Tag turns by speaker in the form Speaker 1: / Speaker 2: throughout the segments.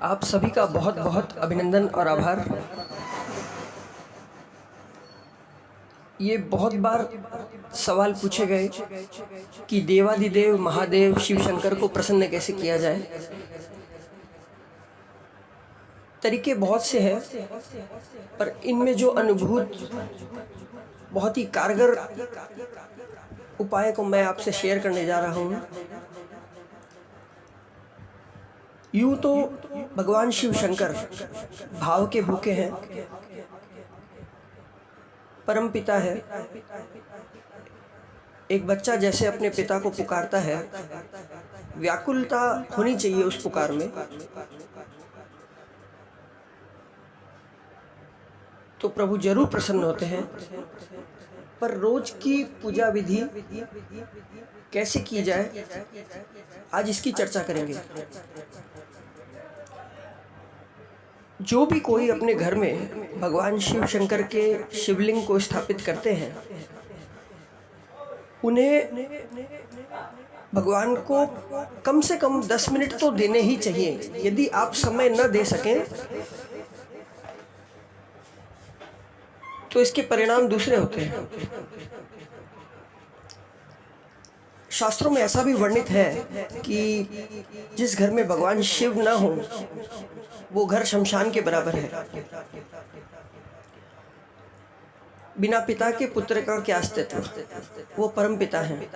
Speaker 1: आप सभी का बहुत बहुत अभिनंदन और आभार। ये बहुत बार सवाल पूछे गए कि देवादिदेव महादेव शिव शंकर को प्रसन्न कैसे किया जाए। तरीके बहुत से हैं, पर इनमें जो अनुभूत बहुत ही कारगर उपाय को मैं आपसे शेयर करने जा रहा हूँ। यूँ तो भगवान शिव शंकर भाव के भूखे हैं, परम पिता है। एक बच्चा जैसे अपने पिता को पुकारता है, व्याकुलता होनी चाहिए उस पुकार में, तो प्रभु जरूर प्रसन्न होते हैं। पर रोज की पूजा विधि कैसे की जाए, आज इसकी चर्चा करेंगे। जो भी कोई अपने घर में भगवान शिव शंकर के शिवलिंग को स्थापित करते हैं, उन्हें भगवान को कम से कम 10 मिनट तो देने ही चाहिए। यदि आप समय न दे सकें तो इसके परिणाम दूसरे होते हैं। शास्त्रों में ऐसा भी वर्णित है कि जिस घर में भगवान शिव न हो, वो घर शमशान के बराबर है। बिना पिता के पुत्र का क्या अस्तित्व, वो परम पिता हैं।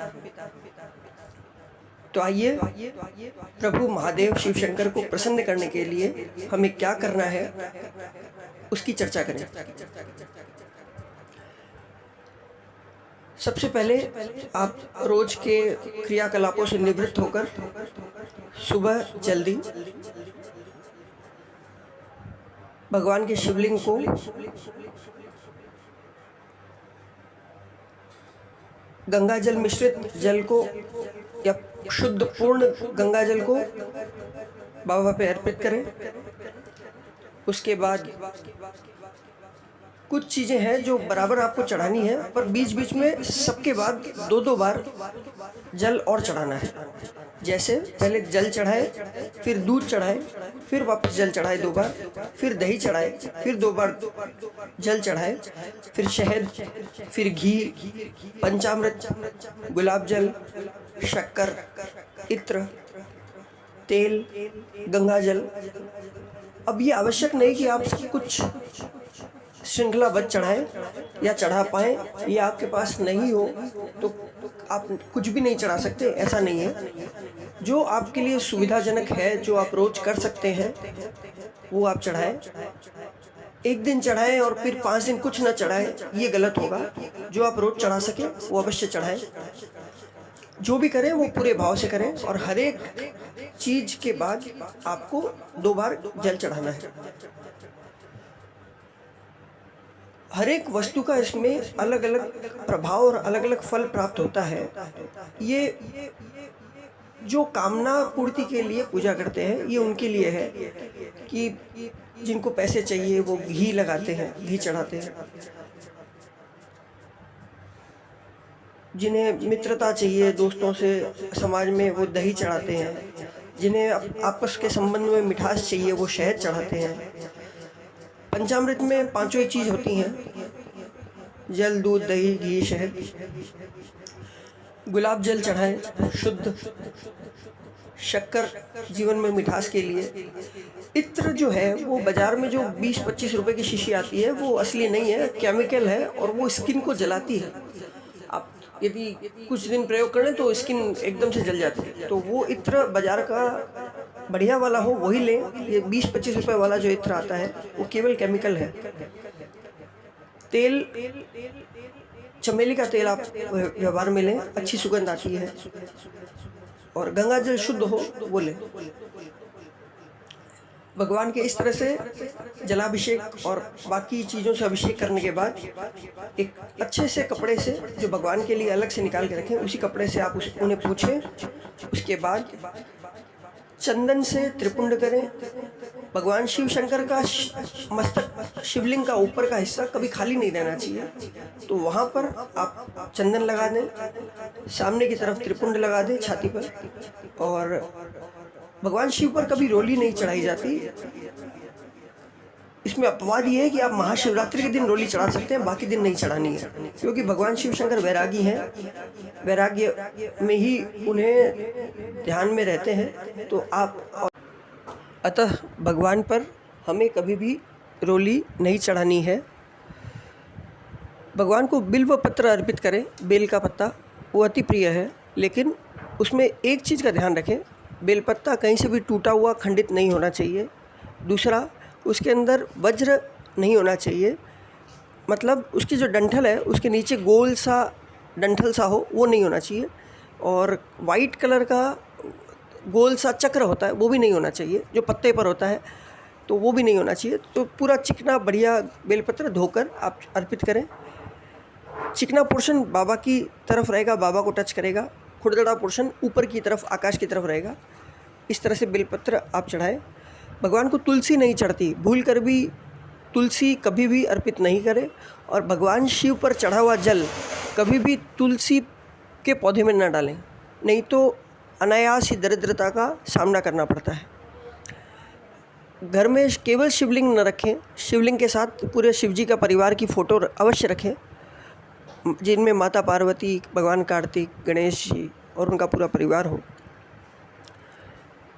Speaker 1: तो आइए प्रभु महादेव शिव शंकर को प्रसन्न करने के लिए हमें क्या करना है, उसकी चर्चा करें। सबसे पहले आप रोज के क्रियाकलापों से निवृत्त होकर सुबह जल्दी भगवान के शिवलिंग को गंगा जल मिश्रित जल को या शुद्ध पूर्ण गंगा जल को बाबा पे अर्पित करें। उसके बाद कुछ चीज़ें हैं जो बराबर आपको चढ़ानी है, पर बीच बीच में सबके बाद 2-2 बार जल और चढ़ाना है। जैसे पहले जल चढ़ाए, फिर दूध चढ़ाए, फिर वापस जल चढ़ाए 2 बार, फिर दही चढ़ाए, फिर 2 बार जल चढ़ाए, फिर शहद, फिर घी, पंचामृत, गुलाब जल, शक्कर, इत्र, तेल, गंगा जल। अब ये आवश्यक नहीं कि आप सब कुछ श्रृंखलाबद्ध चढ़ाएं या चढ़ा पाएँ, ये आपके पास नहीं हो तो आप कुछ भी नहीं चढ़ा सकते, ऐसा नहीं है। जो आपके लिए सुविधाजनक है, जो आप रोज कर सकते हैं, वो आप चढ़ाएं। एक दिन चढ़ाएं और फिर 5 दिन कुछ न चढ़ाएं, ये गलत होगा। जो आप रोज चढ़ा सकें वो अवश्य चढ़ाएं। जो भी करें वो पूरे भाव से करें, और हर एक चीज के बाद आपको 2 बार जल चढ़ाना है। हर एक वस्तु का इसमें अलग अलग प्रभाव और अलग अलग फल प्राप्त होता है। ये जो कामना पूर्ति के लिए पूजा करते हैं, ये उनके लिए है कि जिनको पैसे चाहिए वो घी लगाते हैं, घी चढ़ाते हैं। जिन्हें मित्रता चाहिए दोस्तों से समाज में, वो दही चढ़ाते हैं। जिन्हें आपस के संबंध में मिठास चाहिए, वो शहद चढ़ाते हैं। पंचामृत में 5 ही चीज होती हैं: जल, दूध, दही, घी, शहद। गुलाब जल चढ़ाएं शुद्ध, शक्कर जीवन में मिठास के लिए। इत्र जो है वो बाजार में जो 20-25 रुपए की शीशी आती है, वो असली नहीं है, केमिकल है, और वो स्किन को जलाती है। आप यदि कुछ दिन प्रयोग करें तो स्किन एकदम से जल जाती है। तो वो इत्र बाजार का बढ़िया वाला हो वही लें। ये 20-25 रुपए वाला जो इत्र आता है वो केवल केमिकल है। तेल, चमेली का तेल आप व्यवहार में लें, अच्छी सुगंध आती है। और गंगा जल शुद्ध हो वो लें। भगवान के इस तरह से जलाभिषेक और बाकी चीज़ों से अभिषेक करने के बाद एक अच्छे से कपड़े से, जो भगवान के लिए अलग से निकाल के रखें, उसी कपड़े से आप उन्हें पूछें। उसके बाद चंदन से त्रिपुंड करें। भगवान शिव शंकर का मस्तक, शिवलिंग का ऊपर का हिस्सा कभी खाली नहीं रहना चाहिए, तो वहाँ पर आप चंदन लगा दें। सामने की तरफ त्रिपुंड लगा दें छाती पर, और भगवान शिव पर कभी रोली नहीं चढ़ाई जाती। इसमें अपवाद ये है कि आप महाशिवरात्रि के दिन रोली चढ़ा सकते हैं, बाकी दिन नहीं चढ़ानी है, क्योंकि भगवान शिव शंकर वैरागी हैं, वैराग्य में ही उन्हें ध्यान में रहते हैं। तो आप अतः भगवान पर हमें कभी भी रोली नहीं चढ़ानी है। भगवान को बिल्व पत्र अर्पित करें, बेल का पत्ता, वो अति प्रिय है, लेकिन उसमें एक चीज़ का ध्यान रखें, बेलपत्ता कहीं से भी टूटा हुआ खंडित नहीं होना चाहिए। दूसरा, उसके अंदर वज्र नहीं होना चाहिए, मतलब उसकी जो डंठल है उसके नीचे गोल सा डंठल सा हो, वो नहीं होना चाहिए। और वाइट कलर का गोल सा चक्र होता है वो भी नहीं होना चाहिए, जो पत्ते पर होता है, तो वो भी नहीं होना चाहिए। तो पूरा चिकना बढ़िया बेलपत्र धोकर आप अर्पित करें। चिकना पोर्शन बाबा की तरफ रहेगा, बाबा को टच करेगा। खुरदड़ा पोर्शन ऊपर की तरफ, आकाश की तरफ रहेगा। इस तरह से बेलपत्र आप चढ़ाएं। भगवान को तुलसी नहीं चढ़ती, भूल कर भी तुलसी कभी भी अर्पित नहीं करें। और भगवान शिव पर चढ़ा हुआ जल कभी भी तुलसी के पौधे में न डालें, नहीं तो अनायास ही दरिद्रता का सामना करना पड़ता है। घर में केवल शिवलिंग न रखें, शिवलिंग के साथ पूरे शिवजी का परिवार की फ़ोटो अवश्य रखें, जिनमें माता पार्वती, भगवान कार्तिक, गणेश जी और उनका पूरा परिवार हो।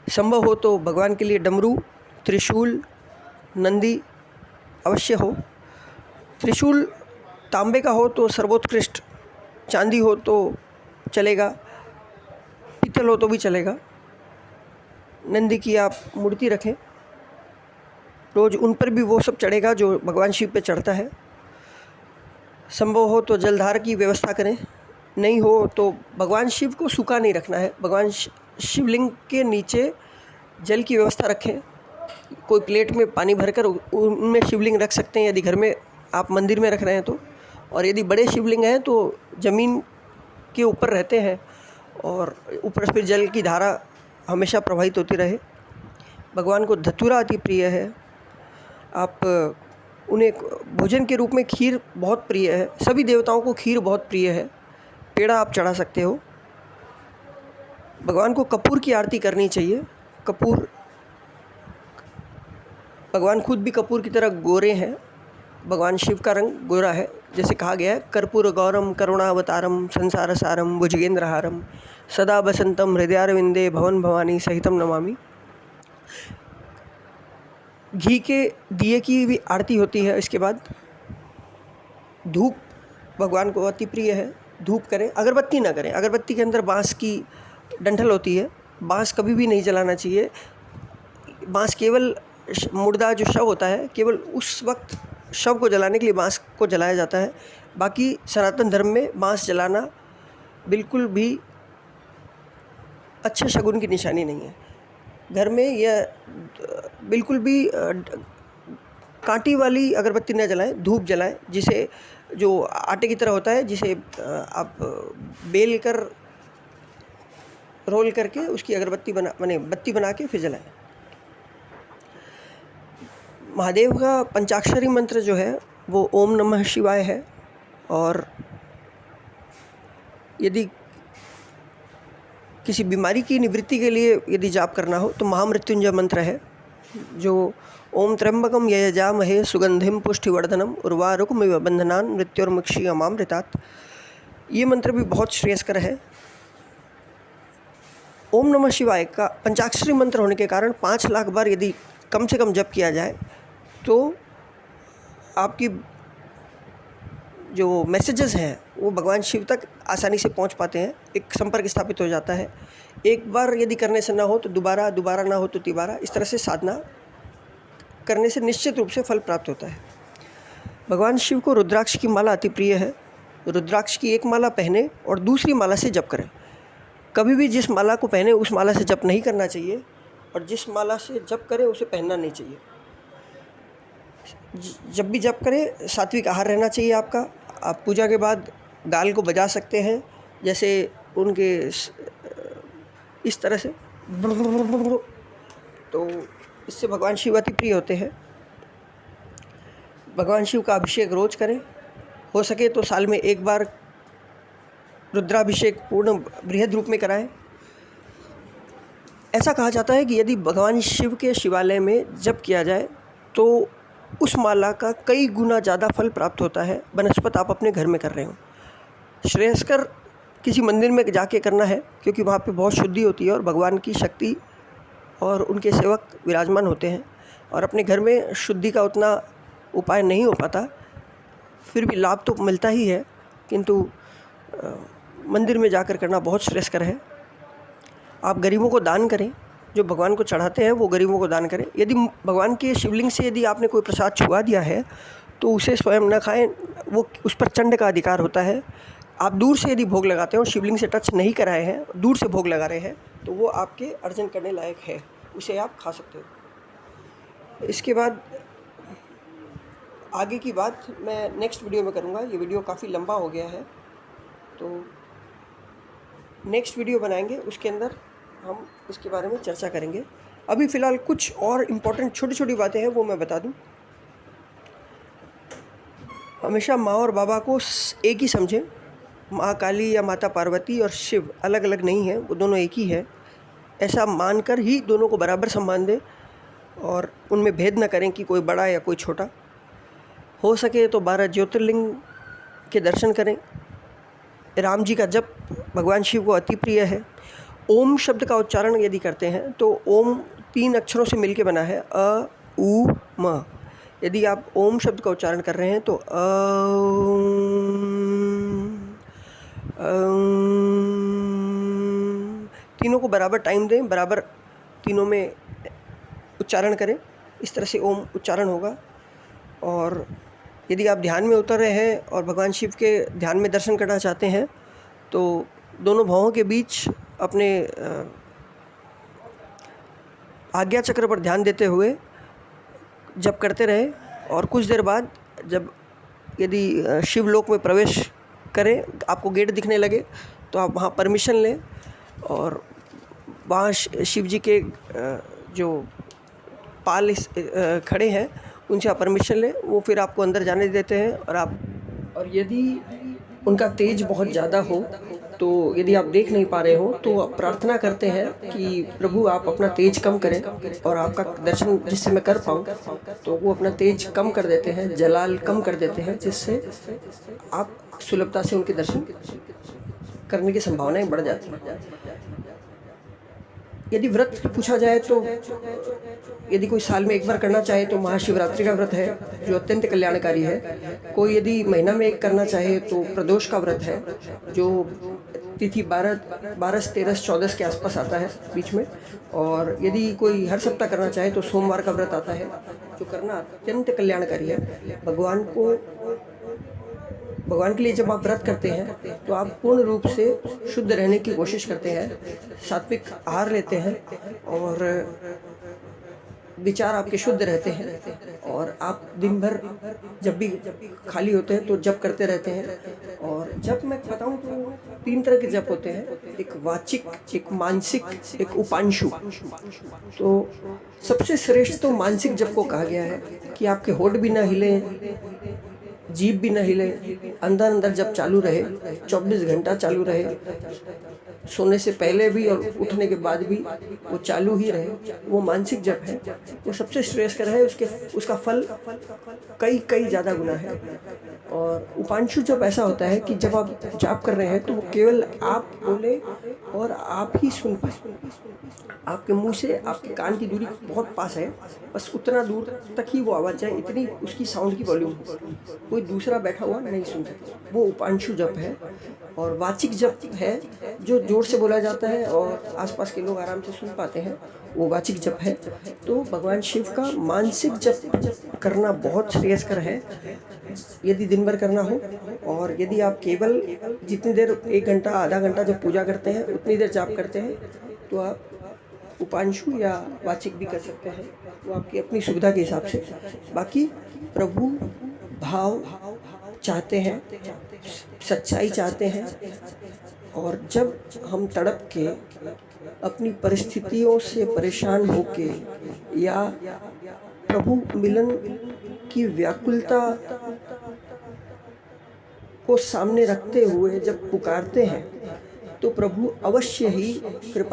Speaker 1: संभव हो तो भगवान के लिए डमरू, त्रिशूल, नंदी अवश्य हो। त्रिशूल तांबे का हो तो सर्वोत्कृष्ट, चांदी हो तो चलेगा, पीतल हो तो भी चलेगा। नंदी की आप मूर्ति रखें, रोज़ उन पर भी वो सब चढ़ेगा जो भगवान शिव पे चढ़ता है। संभव हो तो जलधार की व्यवस्था करें, नहीं हो तो भगवान शिव को सूखा नहीं रखना है, भगवान शिवलिंग के नीचे जल की व्यवस्था रखें। कोई प्लेट में पानी भरकर उनमें शिवलिंग रख सकते हैं, यदि घर में आप मंदिर में रख रहे हैं तो। और यदि बड़े शिवलिंग हैं तो ज़मीन के ऊपर रहते हैं और ऊपर से फिर जल की धारा हमेशा प्रवाहित होती रहे। भगवान को धतूरा अति प्रिय है। आप उन्हें भोजन के रूप में खीर बहुत प्रिय है, सभी देवताओं को खीर बहुत प्रिय है। पेड़ा आप चढ़ा सकते हो। भगवान को कपूर की आरती करनी चाहिए। कपूर, भगवान खुद भी कपूर की तरह गोरे हैं। भगवान शिव का रंग गोरा है, जैसे कहा गया है, कर्पूर गौरम करुणावतारम संसार सारम भुजगेंद्रहारम सदा बसंतम हृदयारविंदे भवन भवानी सहितम नमामि। घी के दिए की भी आरती होती है। इसके बाद धूप भगवान को अति प्रिय है, धूप करें, अगरबत्ती ना करें। अगरबत्ती के अंदर बांस की डंठल होती है, बांस कभी भी नहीं जलाना चाहिए। बांस केवल मुर्दा जो शव होता है, केवल उस वक्त शव को जलाने के लिए बांस को जलाया जाता है। बाकी सनातन धर्म में बांस जलाना बिल्कुल भी अच्छे शगुन की निशानी नहीं है। घर में यह बिल्कुल भी कांटी वाली अगरबत्ती न जलाएं, धूप जलाएं, जिसे जो आटे की तरह होता है, जिसे आप बेल कर रोल करके उसकी अगरबत्ती बत्ती बना के फिर जलाएं। महादेव का पंचाक्षरी मंत्र जो है वो ओम नमः शिवाय है। और यदि किसी बीमारी की निवृत्ति के लिए यदि जाप करना हो तो महामृत्युंजय मंत्र है, जो ओम त्र्यंबकम यजामहे सुगंधिम पुष्टिवर्धनम उर्वारुकमिव बंधनान मृत्युर्मुक्षीयमामृतात्। ये मंत्र भी बहुत श्रेयस्कर है। ओम नमः शिवाय का पंचाक्षरी मंत्र होने के कारण 5 लाख बार यदि कम से कम जप किया जाए तो आपकी जो मैसेजेस हैं वो भगवान शिव तक आसानी से पहुंच पाते हैं, एक संपर्क स्थापित हो जाता है। एक बार यदि करने से ना हो तो दोबारा, दोबारा ना हो तो तिबारा, इस तरह से साधना करने से निश्चित रूप से फल प्राप्त होता है। भगवान शिव को रुद्राक्ष की माला अति प्रिय है। रुद्राक्ष की एक माला पहने और दूसरी माला से जप करें। कभी भी जिस माला को पहने उस माला से जप नहीं करना चाहिए, और जिस माला से जप करें उसे पहनना नहीं चाहिए। जब भी जप करें सात्विक आहार रहना चाहिए आपका। आप पूजा के बाद गाल को बजा सकते हैं, जैसे उनके इस तरह से, तो इससे भगवान शिव अति प्रिय होते हैं। भगवान शिव का अभिषेक रोज करें, हो सके तो साल में एक बार रुद्राभिषेक पूर्ण बृहद रूप में कराएं। ऐसा कहा जाता है कि यदि भगवान शिव के शिवालय में जप किया जाए तो उस माला का कई गुना ज़्यादा फल प्राप्त होता है बनस्पत आप अपने घर में कर रहे हो। श्रेयस्कर किसी मंदिर में जाके करना है, क्योंकि वहाँ पे बहुत शुद्धि होती है और भगवान की शक्ति और उनके सेवक विराजमान होते हैं, और अपने घर में शुद्धि का उतना उपाय नहीं हो पाता। फिर भी लाभ तो मिलता ही है, किंतु मंदिर में जाकर करना बहुत श्रेयस्कर है। आप गरीबों को दान करें, जो भगवान को चढ़ाते हैं वो गरीबों को दान करें। यदि भगवान के शिवलिंग से यदि आपने कोई प्रसाद छुआ दिया है तो उसे स्वयं न खाएं, वो उस पर चंड का अधिकार होता है। आप दूर से यदि भोग लगाते हो, शिवलिंग से टच नहीं कराए हैं, दूर से भोग लगा रहे हैं, तो वो आपके अर्जन करने लायक है, उसे आप खा सकते हो। इसके बाद आगे की बात मैं नेक्स्ट वीडियो में करूँगा। ये वीडियो काफ़ी लंबा हो गया है, तो नेक्स्ट वीडियो बनाएंगे, उसके अंदर हम इसके बारे में चर्चा करेंगे। अभी फ़िलहाल कुछ और इम्पोर्टेंट छोटी छोटी बातें हैं, वो मैं बता दूं। हमेशा माँ और बाबा को एक ही समझें। माँ काली या माता पार्वती और शिव अलग अलग नहीं है, वो दोनों एक ही है। ऐसा मानकर ही दोनों को बराबर सम्मान दें और उनमें भेद न करें कि कोई बड़ा या कोई छोटा। हो सके तो 12 ज्योतिर्लिंग के दर्शन करें। राम जी का जप भगवान शिव को अति प्रिय है। ओम शब्द का उच्चारण यदि करते हैं तो ओम 3 अक्षरों से मिलके बना है, अ उ म। यदि आप ओम शब्द का उच्चारण कर रहे हैं तो तीनों को बराबर टाइम दें, बराबर तीनों में उच्चारण करें। इस तरह से ओम उच्चारण होगा। और यदि आप ध्यान में उतर रहे हैं और भगवान शिव के ध्यान में दर्शन करना चाहते हैं तो दोनों भौहों के बीच अपने आज्ञा चक्र पर ध्यान देते हुए जप करते रहे, और कुछ देर बाद जब यदि शिवलोक में प्रवेश करें, आपको गेट दिखने लगे तो आप वहाँ परमिशन लें, और वहाँ शिव जी के जो पाल खड़े हैं उनसे आप परमिशन लें। वो फिर आपको अंदर जाने देते हैं। और यदि उनका तेज बहुत ज़्यादा हो, तो यदि आप देख नहीं पा रहे हो तो आप प्रार्थना करते हैं कि प्रभु आप अपना तेज कम करें और आपका दर्शन जिससे मैं कर पाऊँ, तो वो अपना तेज कम कर देते हैं, जलाल कम कर देते हैं, जिससे आप सुलभता से उनके दर्शन करने की संभावनाएं बढ़ जाती हैं। यदि व्रत पूछा जाए तो यदि कोई साल में एक बार करना चाहे तो महाशिवरात्रि का व्रत है, जो अत्यंत कल्याणकारी है। कोई यदि महीना में एक करना चाहे तो प्रदोष का व्रत है, जो तिथि 12, 13, 14 के आसपास आता है बीच में। और यदि कोई हर सप्ताह करना चाहे तो सोमवार का व्रत आता है, जो करना अत्यंत कल्याणकारी है। भगवान के लिए जब आप व्रत करते हैं तो आप पूर्ण रूप से शुद्ध रहने की कोशिश करते हैं, सात्विक आहार लेते हैं और विचार आपके शुद्ध रहते हैं, और आप दिन भर जब भी खाली होते हैं तो जप करते रहते हैं। और जप मैं बताऊं तो 3 तरह के जप होते हैं, एक वाचिक, एक मानसिक, एक उपांशु। तो सबसे श्रेष्ठ तो मानसिक जप को कहा गया है कि आपके होठ भी ना हिले, जीभ भी न हिले, अंदर अंदर जब चालू रहे, 24 घंटा चालू रहे, सोने से पहले भी और उठने के बाद भी वो चालू ही रहे, वो मानसिक जप है। वो सबसे श्रेयस्कर है, उसका फल कई ज़्यादा गुना है। और उपांशु जप ऐसा होता है कि जब आप जाप कर रहे हैं तो वो केवल आप बोले और आप ही सुन पाए। आपके मुंह से आपके कान की दूरी बहुत पास है, बस उतना दूर तक ही वो आवाज़ जाए, इतनी उसकी साउंड की वॉल्यूम, कोई दूसरा बैठा हुआ नहीं सुन सकता। वो उपांशु जप है। और वाचिक जप है, जो जोर से बोला जाता है और आसपास के लोग आराम से सुन पाते हैं, वो वाचिक जप है। तो भगवान शिव का मानसिक जप करना बहुत श्रेयस्कर है यदि दिन भर करना हो। और यदि आप केवल जितनी देर 1 घंटा आधा घंटा जब पूजा करते हैं उतनी देर जाप करते हैं, तो आप उपांशु या वाचिक भी कर सकते हैं, वो आपकी अपनी सुविधा के हिसाब से। बाकी प्रभु भाव चाहते हैं, सच्चाई चाहते हैं। और जब हम तड़प के अपनी परिस्थितियों से परेशान होके या प्रभु मिलन की व्याकुलता को सामने रखते हुए जब पुकारते हैं, तो प्रभु अवश्य ही कृपा